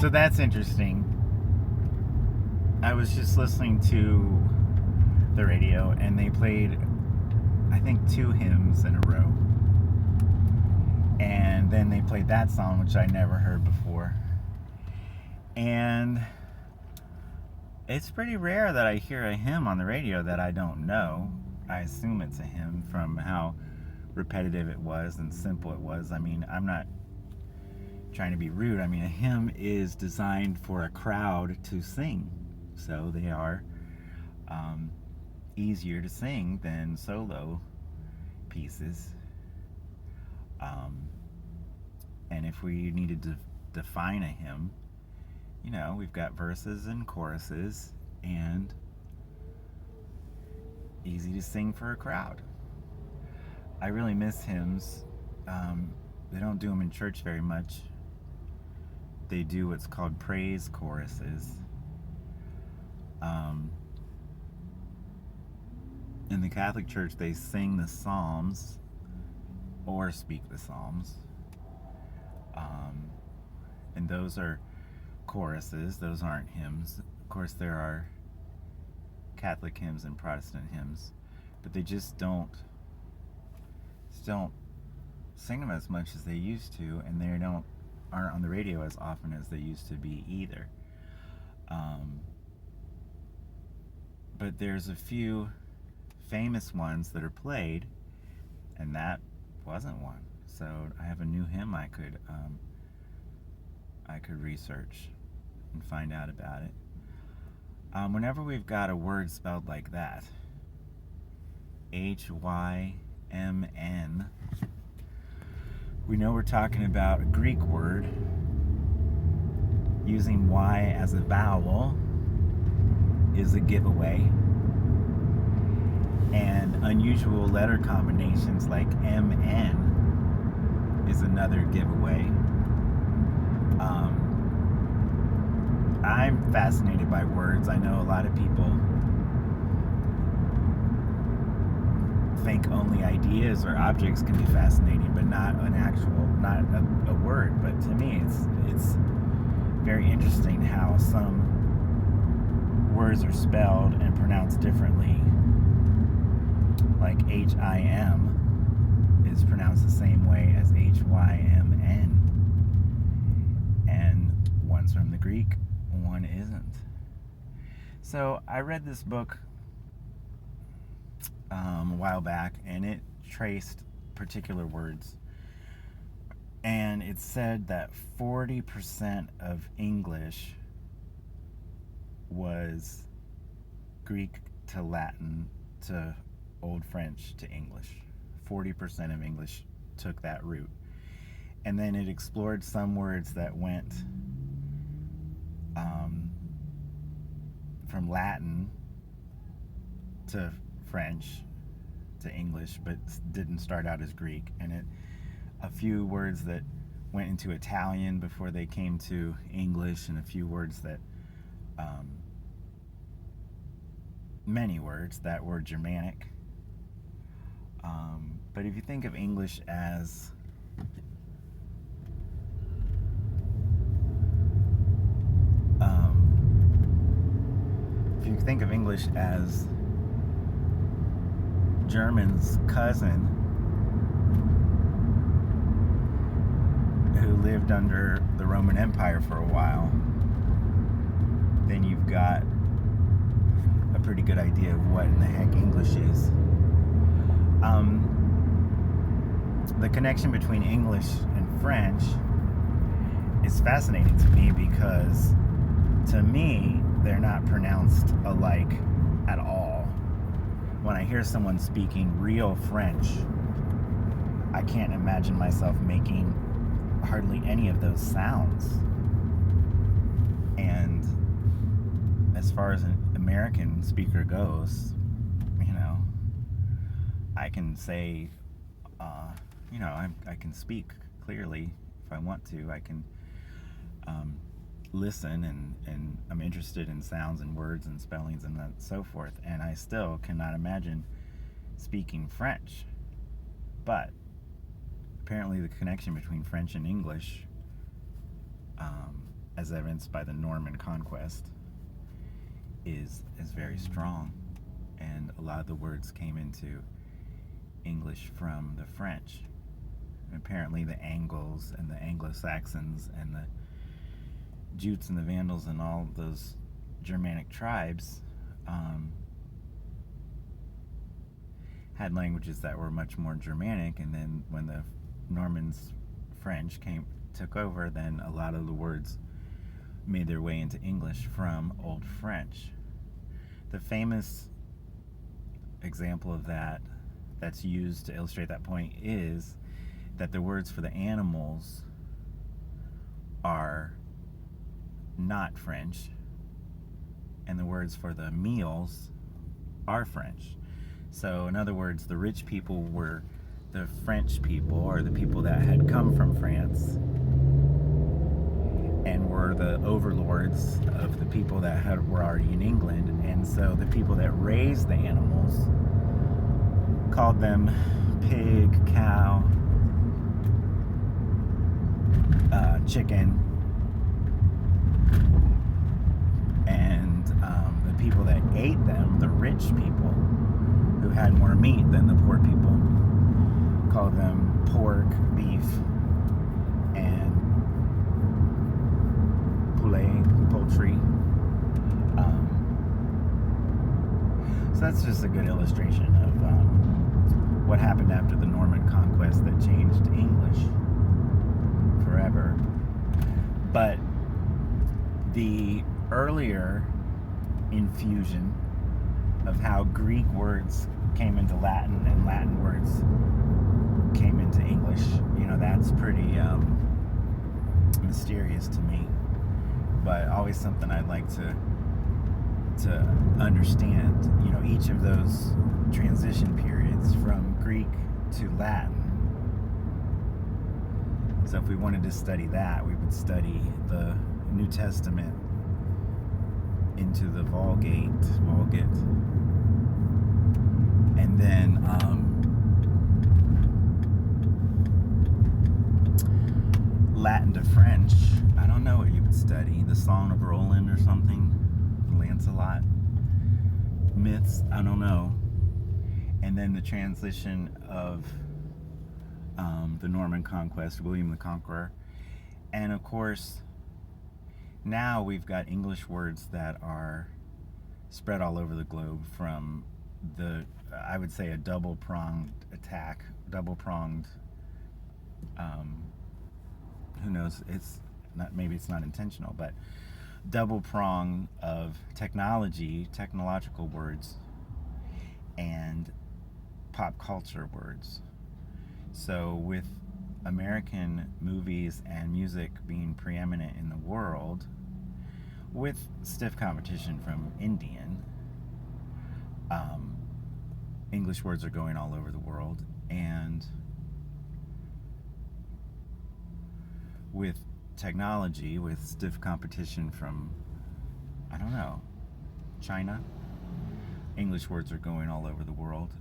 So that's interesting. I was just listening to the radio and they played, I think, 2 hymns in a row. And then they played that song, which I never heard before. And it's pretty rare that I hear a hymn on the radio that I don't know. I assume it's a hymn from how repetitive it was and simple it was. I mean, I'm not trying to be rude. I mean, a hymn is designed for a crowd to sing. So they are easier to sing than solo pieces. And if we needed to define a hymn, you know, we've got verses and choruses and easy to sing for a crowd. I really miss hymns. They don't do them in church very much. They do what's called praise choruses. In the Catholic Church, they sing the Psalms or speak the Psalms. And those are choruses. Those aren't hymns. Of course, there are Catholic hymns and Protestant hymns, but they just don't sing them as much as they used to, and they aren't on the radio as often as they used to be either. But there's a few famous ones that are played, and that wasn't one. So I have a new hymn I could research and find out about it. Whenever we've got a word spelled like that, Hymn, we know we're talking about a Greek word. Using Y as a vowel is a giveaway. And unusual letter combinations like MN is another giveaway. I'm fascinated by words. I know a lot of people think only ideas or objects can be fascinating, but not a word. But to me, it's very interesting how some words are spelled and pronounced differently. Like HIM is pronounced the same way as HYMN. And one's from the Greek, one isn't. So I read this book a while back, and it traced particular words. And it said that 40% of English was Greek to Latin to Old French to English. 40% of English took that route. And then it explored some words that went from Latin to French to English, but didn't start out as Greek. And a few words that went into Italian before they came to English, and a few words that many words that were Germanic. But if you think of English as German's cousin who lived under the Roman Empire for a while, then you've got a pretty good idea of what in the heck English is. The connection between English and French is fascinating to me because, to me, they're not pronounced alike at all. When I hear someone speaking real French, I can't imagine myself making hardly any of those sounds. And as far as an American speaker goes, you know, I can say, I can speak clearly if I want to. I can listen, and I'm interested in sounds and words and spellings and so forth, and I still cannot imagine speaking French. But apparently the connection between French and English as evidenced by the Norman conquest, is very strong. And a lot of the words came into English from the French. And apparently the Angles and the Anglo-Saxons and the Jutes and the Vandals and all those Germanic tribes had languages that were much more Germanic, and then when the Normans French took over, then a lot of the words made their way into English from Old French. The famous example of that's used to illustrate that point is that the words for the animals are not French, and the words for the meals are French. So in other words, the rich people were the French people, or the people that had come from France, and were the overlords of the people that were already in England. And so the people that raised the animals called them pig, cow, chicken, and the people that ate them, the rich people who had more meat than the poor people, called them pork, beef, and poulet, poultry. So that's just a good illustration of what happened after the Norman conquest that changed English forever. But the earlier infusion of how Greek words came into Latin and Latin words came into English, that's pretty mysterious to me, but always something I'd like to understand. Each of those transition periods from Greek to Latin. So if we wanted to study that, we would study the New Testament into the Vulgate, and then Latin to French. I don't know what you would study. The Song of Roland or something, Lancelot myths. I don't know. And then the transition of the Norman conquest, William the Conqueror, and of course now we've got English words that are spread all over the globe from I would say a double-pronged attack, who knows, maybe it's not intentional, but double prong of technological words, and pop culture words. So with American movies and music being preeminent in the world, with stiff competition from Indian, English words are going all over the world, and with technology, with stiff competition from, China, English words are going all over the world.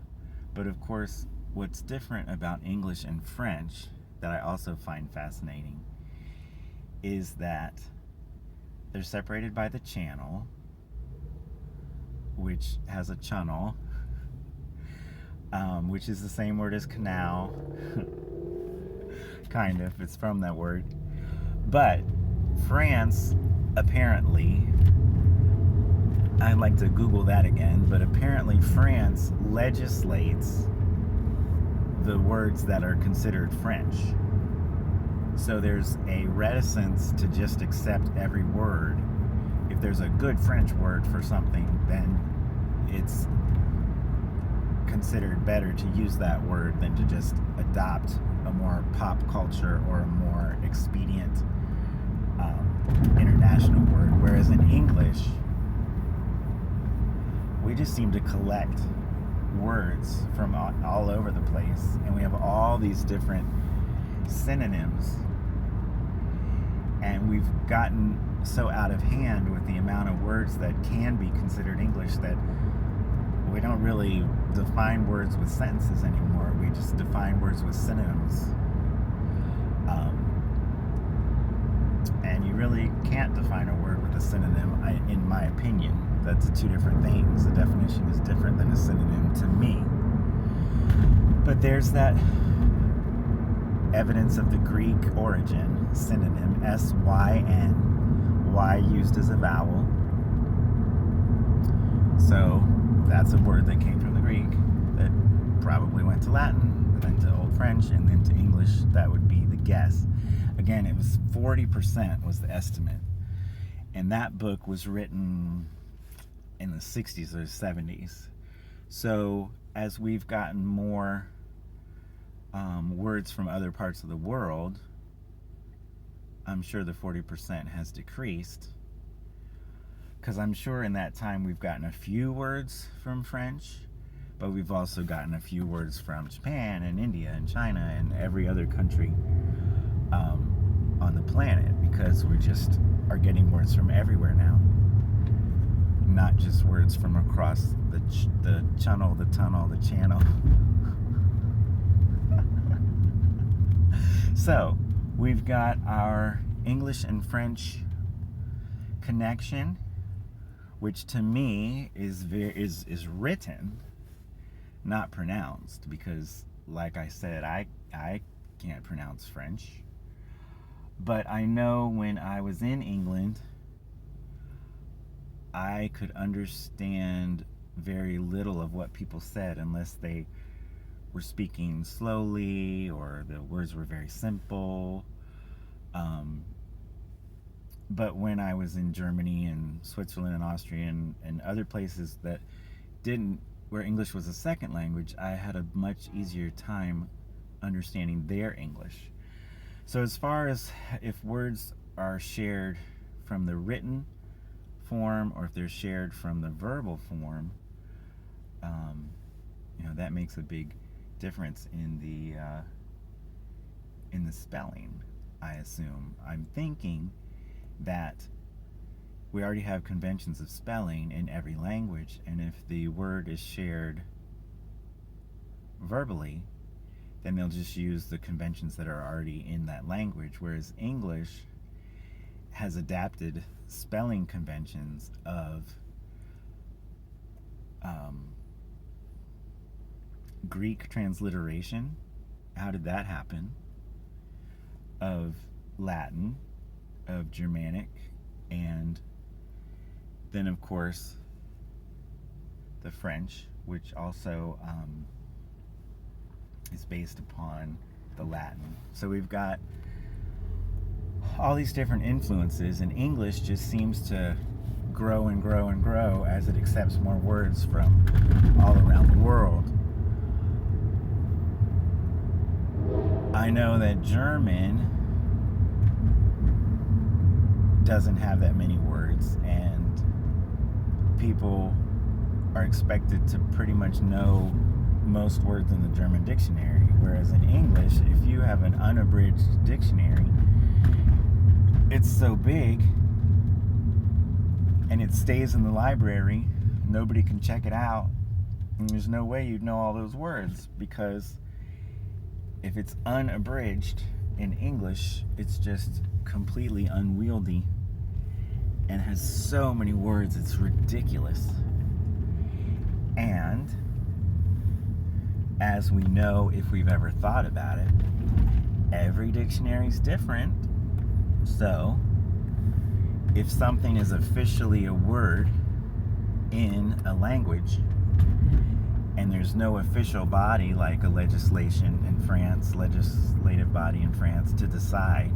But of course, what's different about English and French that I also find fascinating is that they're separated by the channel, which has a channel, which is the same word as canal, kind of, it's from that word. But France, apparently, I'd like to Google that again, but apparently France legislates the words that are considered French. So there's a reticence to just accept every word. If there's a good French word for something, then it's considered better to use that word than to just adopt a more pop culture or a more expedient international word. Whereas in English, we just seem to collect words from all over the place, and we have all these different synonyms, and we've gotten so out of hand with the amount of words that can be considered English that we don't really define words with sentences anymore. We just define words with synonyms, and you really can't define a word with a synonym, in my opinion. That's two different things. The definition is different than a synonym to me. But there's that evidence of the Greek origin, synonym, S-Y-N, Y used as a vowel. So that's a word that came from the Greek that probably went to Latin, then to Old French, and then to English. That would be the guess. Again, it was 40% was the estimate. And that book was written in the 60s or 70s. So as we've gotten more words from other parts of the world, I'm sure the 40% has decreased. Because I'm sure in that time we've gotten a few words from French, but we've also gotten a few words from Japan and India and China and every other country on the planet, because we just are getting words from everywhere now. Not just words from across the channel, the tunnel, the channel. So, we've got our English and French connection, which to me is written, not pronounced, because like I said, I can't pronounce French. But I know when I was in England, I could understand very little of what people said unless they were speaking slowly or the words were very simple. But when I was in Germany and Switzerland and Austria and other places that where English was a second language, I had a much easier time understanding their English. So as far as if words are shared from the written form or if they're shared from the verbal form, that makes a big difference in the spelling, I assume. I'm thinking that we already have conventions of spelling in every language, and if the word is shared verbally, then they'll just use the conventions that are already in that language, whereas English has adapted spelling conventions of Greek transliteration. How did that happen? Of Latin, of Germanic, and then of course the French, which also is based upon the Latin. So we've got all these different influences, and English just seems to grow and grow and grow as it accepts more words from all around the world. I know that German doesn't have that many words, and people are expected to pretty much know most words in the German dictionary, whereas in English, if you have an unabridged dictionary, it's so big and it stays in the library, nobody can check it out, and there's no way you'd know all those words, because if it's unabridged in English, it's just completely unwieldy and has so many words, it's ridiculous. And as we know, if we've ever thought about it, every dictionary is different. So if something is officially a word in a language and there's no official body like a legislative body in France to decide,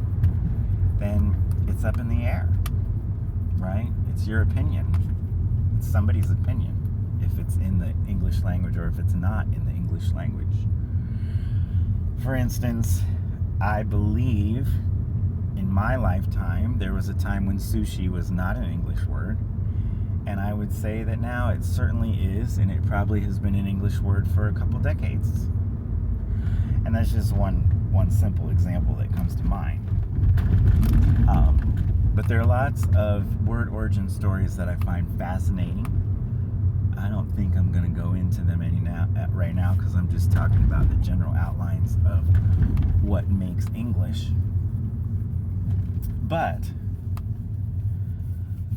then it's up in the air, right? It's your opinion. It's somebody's opinion if it's in the English language or if it's not in the English language. For instance, I believe in my lifetime there was a time when sushi was not an English word, and I would say that now it certainly is, and it probably has been an English word for a couple decades. And that's just one simple example that comes to mind. But there are lots of word origin stories that I find fascinating. I don't think I'm going to go into them right now because I'm just talking about the general outlines of what makes English. But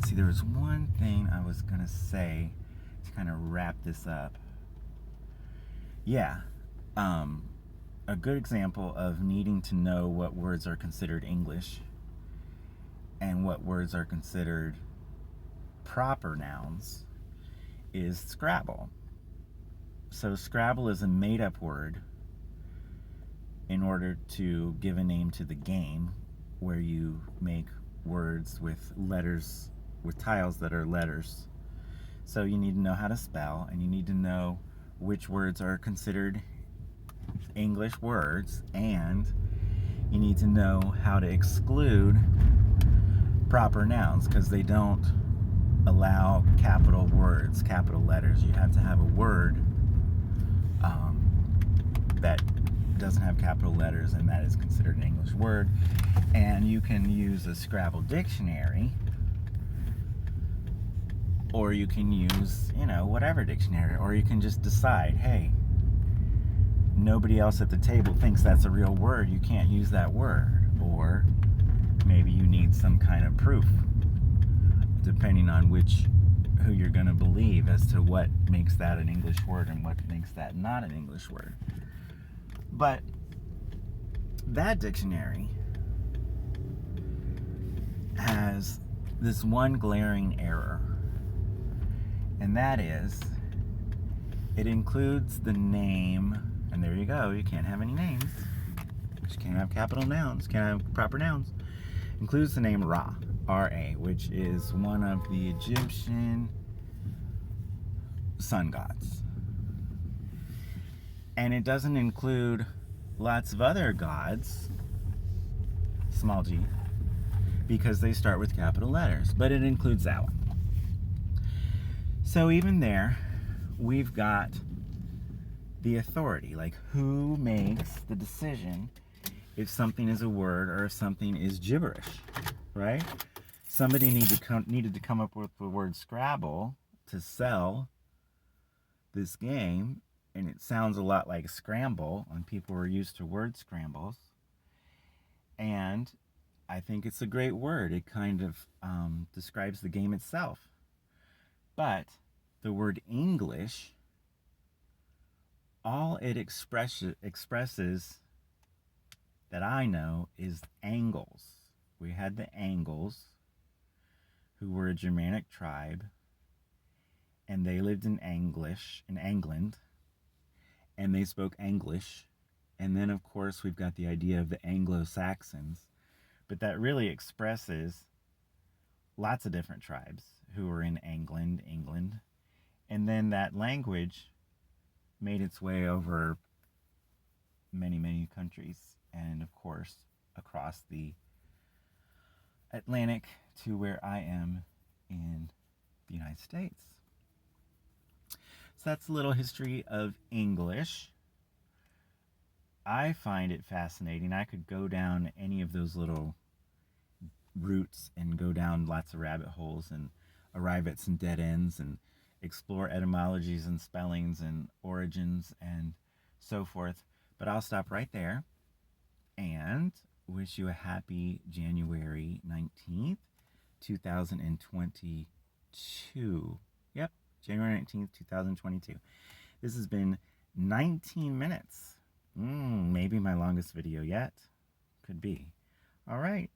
See, there was one thing I was going to say to kind of wrap this up. Yeah, a good example of needing to know what words are considered English and what words are considered proper nouns is Scrabble. So Scrabble is a made-up word in order to give a name to the game, where you make words with letters, with tiles that are letters. So you need to know how to spell, and you need to know which words are considered English words, and you need to know how to exclude proper nouns, because they don't allow capital words, capital letters. You have to have a word that doesn't have capital letters, and that is considered an English word. And you can use a Scrabble dictionary, or you can use, whatever dictionary, or you can just decide, hey, nobody else at the table thinks that's a real word, you can't use that word. Or maybe you need some kind of proof, depending on who you're going to believe as to what makes that an English word and what makes that not an English word. But that dictionary has this one glaring error, and that is it includes the name, and there you go, you can't have any names, you can't have capital nouns, can't have proper nouns. Includes the name Ra, R-A, which is one of the Egyptian sun gods. And it doesn't include lots of other gods, small g, because they start with capital letters, but it includes that one. So even there, we've got the authority, like who makes the decision if something is a word or if something is gibberish, right? Somebody needed to come up with the word Scrabble to sell this game, and it sounds a lot like scramble, and people were used to word scrambles. And I think it's a great word. It kind of describes the game itself. But the word English, all it expresses that I know is Angles. We had the Angles, who were a Germanic tribe, and they lived in England, and they spoke English. And then, of course, we've got the idea of the Anglo-Saxons, but that really expresses lots of different tribes who were in England. And then that language made its way over many countries, and of course across the Atlantic to where I am in the United States. So that's a little history of English. I find it fascinating. I could go down any of those little routes and go down lots of rabbit holes and arrive at some dead ends and explore etymologies and spellings and origins and so forth. But I'll stop right there and wish you a happy January 19th, 2022. Yep, January 19th, 2022. This has been 19 minutes. Maybe my longest video yet. Could be. All right.